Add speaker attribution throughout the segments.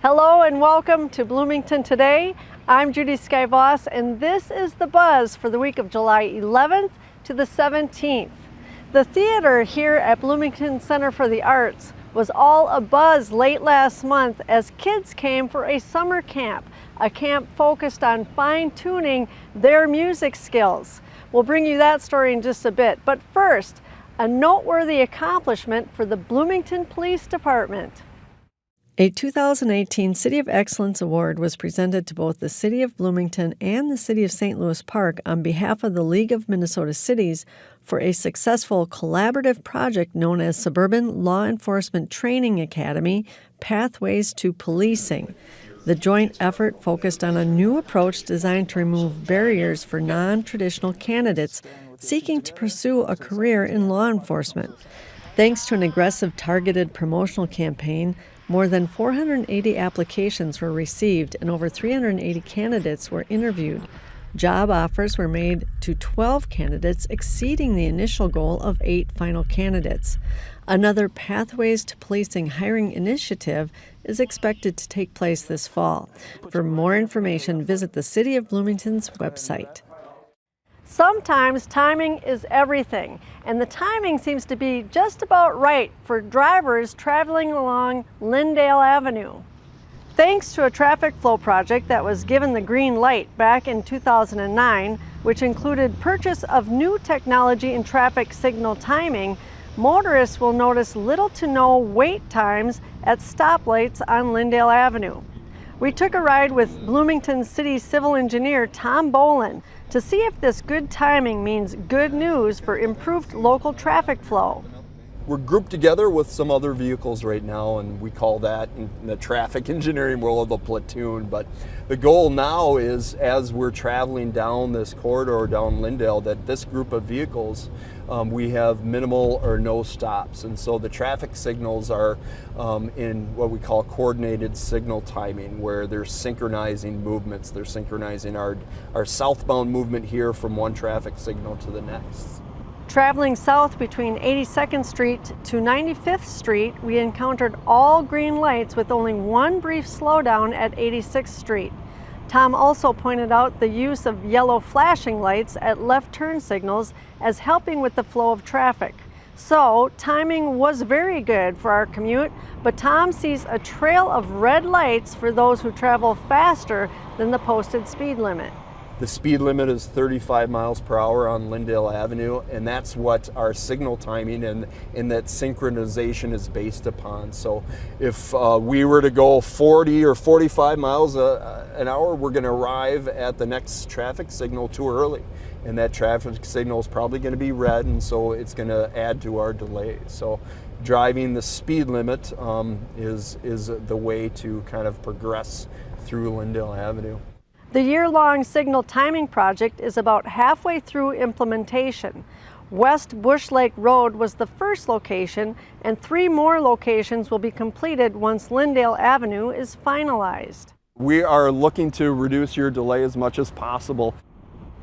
Speaker 1: Hello and welcome to Bloomington Today. I'm Judy Skyvoss and this is The Buzz for the week of July 11th to the 17th. The theater here at Bloomington Center for the Arts was all abuzz late last month as kids came for a summer camp, a camp focused on fine-tuning their music skills. We'll bring you that story in just a bit, but first, a noteworthy accomplishment for the Bloomington Police Department. A 2018 City of Excellence Award was presented to both the City of Bloomington and the City of St. Louis Park on behalf of the League of Minnesota Cities for a successful collaborative project known as Suburban Law Enforcement Training Academy, Pathways to Policing. The joint effort focused on a new approach designed to remove barriers for non-traditional candidates seeking to pursue a career in law enforcement. Thanks to an aggressive targeted promotional campaign, more than 480 applications were received and over 380 candidates were interviewed. Job offers were made to 12 candidates, exceeding the initial goal of 8 final candidates. Another Pathways to Policing hiring initiative is expected to take place this fall. For more information, visit the City of Bloomington's website. Sometimes timing is everything, and the timing seems to be just about right for drivers traveling along Lyndale Avenue. Thanks to a traffic flow project that was given the green light back in 2009, which included purchase of new technology in traffic signal timing, motorists will notice little to no wait times at stoplights on Lyndale Avenue. We took a ride with Bloomington City Civil Engineer Tom Bolin to see if this good timing means good news for improved local traffic flow.
Speaker 2: We're grouped together with some other vehicles right now, and we call that in the traffic engineering world the platoon. But the goal now is, as we're traveling down this corridor down Lyndale, that this group of vehicles, we have minimal or no stops. And so the traffic signals are in what we call coordinated signal timing, where they're synchronizing movements. They're synchronizing our southbound movement here from one traffic signal to the next.
Speaker 1: Traveling south between 82nd Street to 95th Street, we encountered all green lights with only one brief slowdown at 86th Street. Tom also pointed out the use of yellow flashing lights at left turn signals as helping with the flow of traffic. So, timing was very good for our commute, but Tom sees a trail of red lights for those who travel faster than the posted speed limit.
Speaker 2: The speed limit is 35 miles per hour on Lyndale Avenue, and that's what our signal timing and that synchronization is based upon. So if we were to go 40 or 45 miles an hour, we're going to arrive at the next traffic signal too early. And that traffic signal is probably going to be red, and so it's going to add to our delay. So driving the speed limit is the way to kind of progress through Lyndale Avenue.
Speaker 1: The year-long signal timing project is about halfway through implementation. West Bush Lake Road was the first location, and 3 more locations will be completed once Lyndale Avenue is finalized.
Speaker 2: We are looking to reduce your delay as much as possible.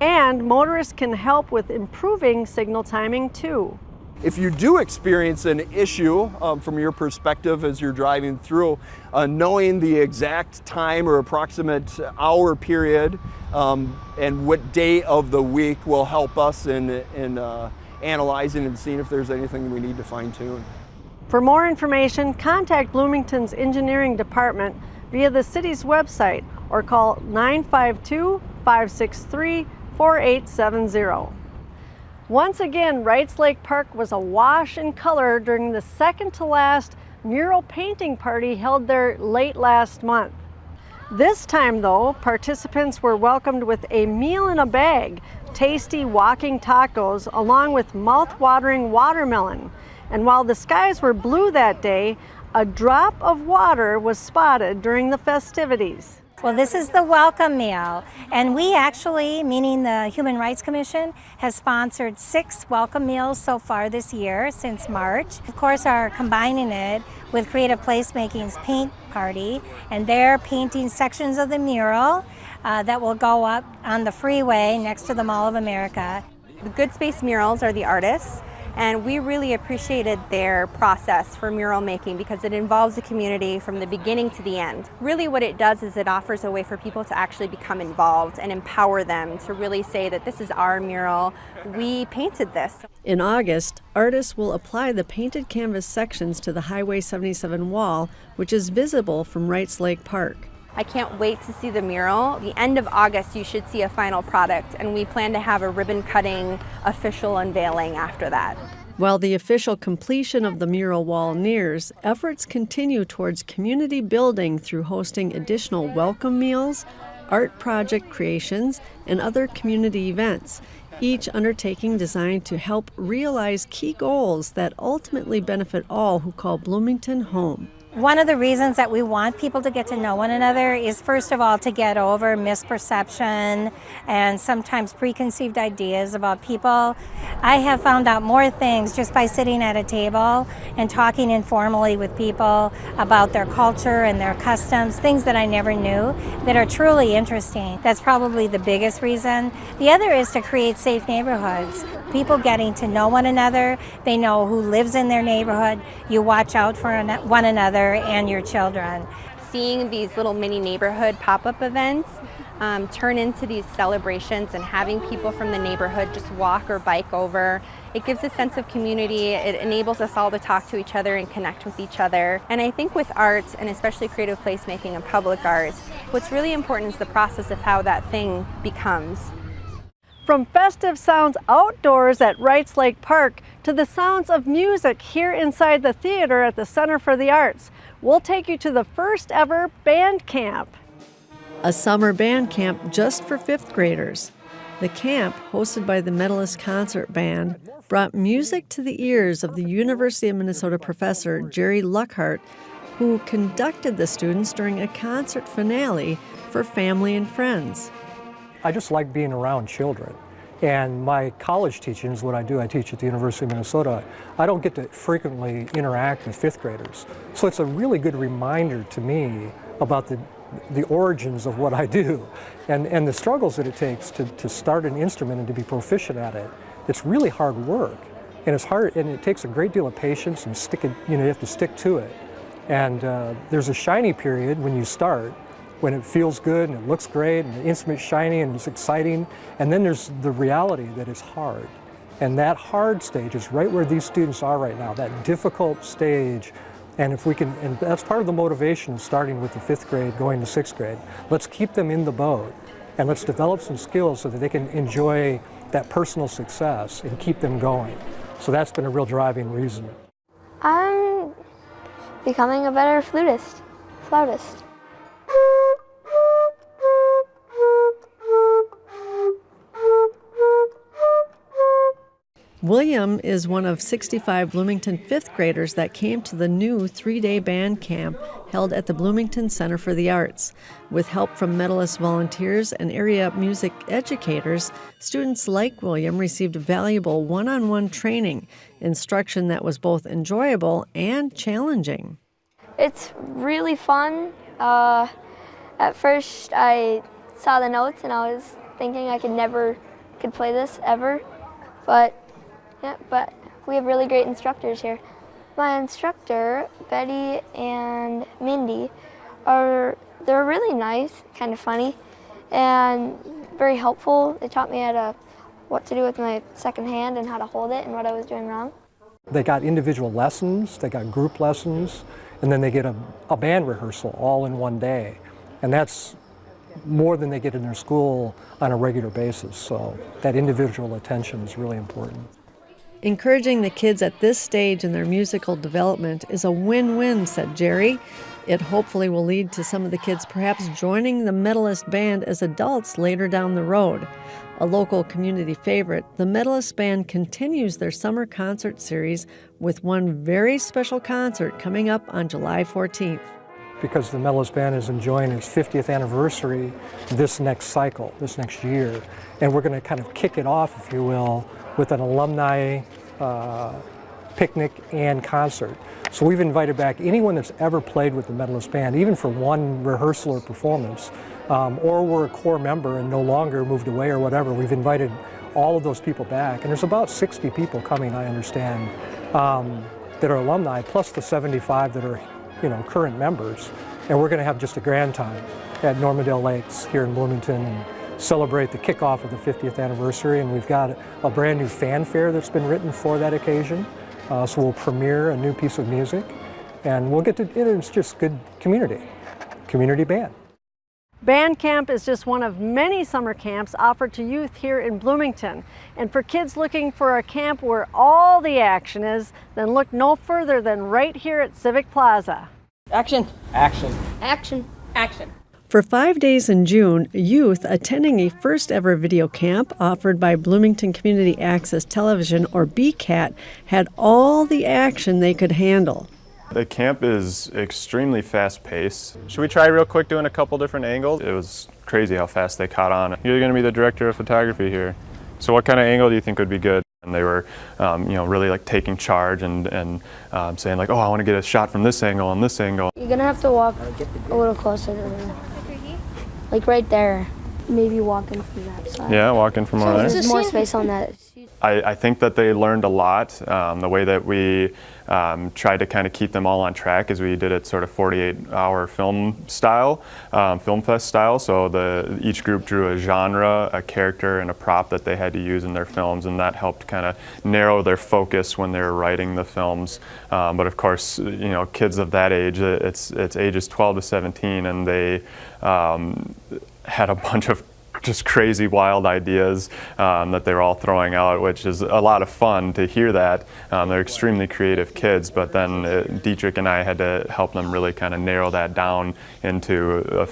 Speaker 1: And motorists can help with improving signal timing too.
Speaker 2: If you do experience an issue from your perspective as you're driving through, knowing the exact time or approximate hour period and what day of the week will help us in analyzing and seeing if there's anything we need to fine tune.
Speaker 1: For more information, contact Bloomington's Engineering Department via the city's website or call 952-563-4870. Once again, Wright's Lake Park was awash in color during the second-to-last mural painting party held there late last month. This time, though, participants were welcomed with a meal in a bag, tasty walking tacos, along with mouth-watering watermelon. And while the skies were blue that day, a drop of water was spotted during the festivities.
Speaker 3: Well, this is the welcome meal, and we actually, meaning the Human Rights Commission, has sponsored 6 welcome meals so far this year since March. Of course, are combining it with Creative Placemaking's paint party, and they're painting sections of the mural that will go up on the freeway next to the Mall of America.
Speaker 4: The Good Space murals are the artists, And we really appreciated their process for mural making because it involves the community from the beginning to the end. Really what it does is it offers a way for people to actually become involved and empower them to really say that this is our mural, we painted this.
Speaker 1: In August, artists will apply the painted canvas sections to the Highway 77 wall, which is visible from Wright's Lake Park.
Speaker 4: I can't wait to see the mural. The end of August, you should see a final product, and we plan to have a ribbon cutting official unveiling after that.
Speaker 1: While the official completion of the mural wall nears, efforts continue towards community building through hosting additional welcome meals, art project creations, and other community events, each undertaking designed to help realize key goals that ultimately benefit all who call Bloomington home.
Speaker 3: One of the reasons that we want people to get to know one another is, first of all, to get over misperception and sometimes preconceived ideas about people. I have found out more things just by sitting at a table and talking informally with people about their culture and their customs, things that I never knew that are truly interesting. That's probably the biggest reason. The other is to create safe neighborhoods. People getting to know one another, they know who lives in their neighborhood, you watch out for one another and your children.
Speaker 4: Seeing these little mini neighborhood pop-up events turn into these celebrations and having people from the neighborhood just walk or bike over, it gives a sense of community. It enables us all to talk to each other and connect with each other. And I think with art, and especially creative placemaking and public art, what's really important is the process of how that thing becomes.
Speaker 1: From festive sounds outdoors at Wright's Lake Park to the sounds of music here inside the theater at the Center for the Arts, we'll take you to the first ever band camp. A summer band camp just for fifth graders. The camp, hosted by the Medalist Concert Band, brought music to the ears of the University of Minnesota professor Jerry Luckhart, who conducted the students during a concert finale for family and friends.
Speaker 5: I just like being around children. And my college teaching is what I do. I teach at the University of Minnesota. I don't get to frequently interact with fifth graders. So it's a really good reminder to me about the origins of what I do and the struggles that it takes to start an instrument and to be proficient at it. It's really hard work. And it's hard, and it takes a great deal of patience and you have to stick to it. And there's a shiny period when you start, when it feels good and it looks great and the instrument's shiny and it's exciting. And then there's the reality that it's hard. And that hard stage is right where these students are right now, that difficult stage. And if we can, and that's part of the motivation of starting with the fifth grade, going to sixth grade. Let's keep them in the boat and let's develop some skills so that they can enjoy that personal success and keep them going. So that's been a real driving reason.
Speaker 6: I'm becoming a better flautist.
Speaker 1: William is one of 65 Bloomington fifth graders that came to the new 3-day band camp held at the Bloomington Center for the Arts. With help from Medalist volunteers and area music educators, students like William received valuable one-on-one training, instruction that was both enjoyable and challenging.
Speaker 6: It's really fun. At first I saw the notes and I was thinking I could play this ever, but we have really great instructors here. My instructor, Betty and Mindy, they're really nice, kind of funny, and very helpful. They taught me what to do with my second hand and how to hold it and what I was doing wrong.
Speaker 5: They got individual lessons, they got group lessons, and then they get a band rehearsal all in one day. And that's more than they get in their school on a regular basis. So that individual attention is really important.
Speaker 1: Encouraging the kids at this stage in their musical development is a win-win, said Jerry. It hopefully will lead to some of the kids perhaps joining the Medalist Band as adults later down the road. A local community favorite, the Medalist Band continues their summer concert series with one very special concert coming up on July 14th.
Speaker 5: Because the Medalist Band is enjoying its 50th anniversary this next year. And we're going to kind of kick it off, if you will, with an alumni picnic and concert. So we've invited back anyone that's ever played with the Medalist Band, even for one rehearsal or performance, or were a core member and no longer moved away or whatever. We've invited all of those people back. And there's about 60 people coming, I understand, that are alumni, plus the 75 that are, current members. And we're going to have just a grand time at Normandale Lakes here in Bloomington and celebrate the kickoff of the 50th anniversary. And we've got a brand new fanfare that's been written for that occasion. So we'll premiere a new piece of music, and we'll get to, it's just good community band.
Speaker 1: Band camp is just one of many summer camps offered to youth here in Bloomington. And for kids looking for a camp where all the action is, then look no further than right here at Civic Plaza.
Speaker 7: Action. Action.
Speaker 6: Action.
Speaker 7: Action.
Speaker 1: For 5 days in June, youth attending a first ever video camp offered by Bloomington Community Access Television, or BCAT, had all the action they could handle.
Speaker 8: The camp is extremely fast-paced. Should we try real quick doing a couple different angles? It was crazy how fast they caught on. You're going to be the director of photography here. So what kind of angle do you think would be good? And they were, really like taking charge and saying like, oh, I want to get a shot from this angle and this angle.
Speaker 6: You're gonna have to walk a little closer to them. Like right there. Maybe walk in from that side.
Speaker 8: Yeah, walk in from over there.
Speaker 6: There's more space on that.
Speaker 8: I think that they learned a lot. The way that we tried to kind of keep them all on track is we did it sort of 48-hour film style, film fest style. So each group drew a genre, a character, and a prop that they had to use in their films, and that helped kind of narrow their focus when they were writing the films. But of course, kids of that age, it's ages 12 to 17, and they had a bunch of just crazy, wild ideas that they were all throwing out, which is a lot of fun to hear that. They're extremely creative kids, but then Dietrich and I had to help them really kind of narrow that down into a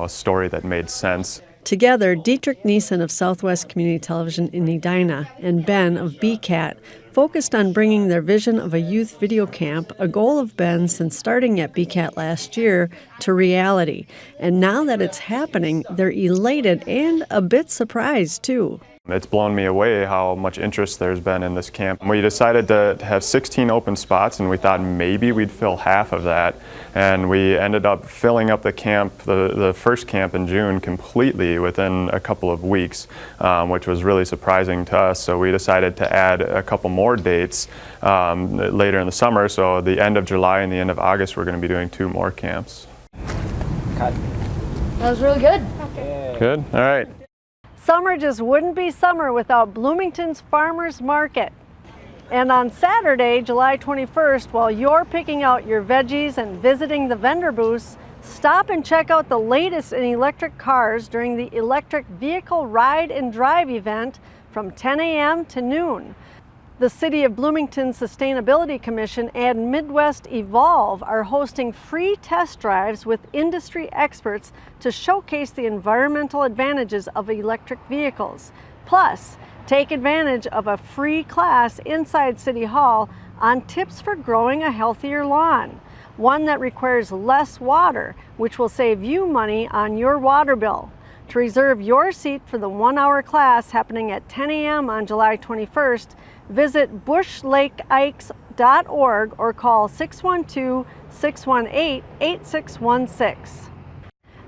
Speaker 8: story that made sense.
Speaker 1: Together, Dietrich Neeson of Southwest Community Television in Edina and Ben of BCAT focused on bringing their vision of a youth video camp, a goal of Ben's since starting at BCAT last year, to reality. And now that it's happening, they're elated and a bit surprised, too.
Speaker 8: It's blown me away how much interest there's been in this camp. We decided to have 16 open spots, and we thought maybe we'd fill half of that. And we ended up filling up the camp, the first camp in June, completely within a couple of weeks, which was really surprising to us. So we decided to add a couple more dates later in the summer. So the end of July and the end of August, we're going to be doing 2 more camps.
Speaker 6: That was really good.
Speaker 8: Good? All right.
Speaker 1: Summer just wouldn't be summer without Bloomington's Farmers Market. And on Saturday, July 21st, while you're picking out your veggies and visiting the vendor booths, stop and check out the latest in electric cars during the Electric Vehicle Ride and Drive event from 10 a.m. to noon. The City of Bloomington Sustainability Commission and Midwest Evolve are hosting free test drives with industry experts to showcase the environmental advantages of electric vehicles. Plus, take advantage of a free class inside City Hall on tips for growing a healthier lawn, one that requires less water, which will save you money on your water bill. To reserve your seat for the 1-hour class happening at 10 a.m. on July 21st, visit bushlakeikes.org or call 612-618-8616.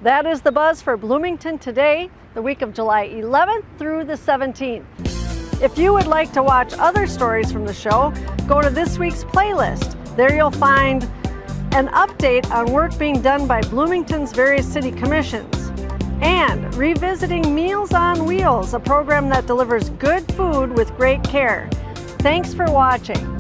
Speaker 1: That is the buzz for Bloomington today, the week of July 11th through the 17th. If you would like to watch other stories from the show, go to this week's playlist. There you'll find an update on work being done by Bloomington's various city commissions, and revisiting Meals on Wheels, a program that delivers good food with great care. Thanks for watching.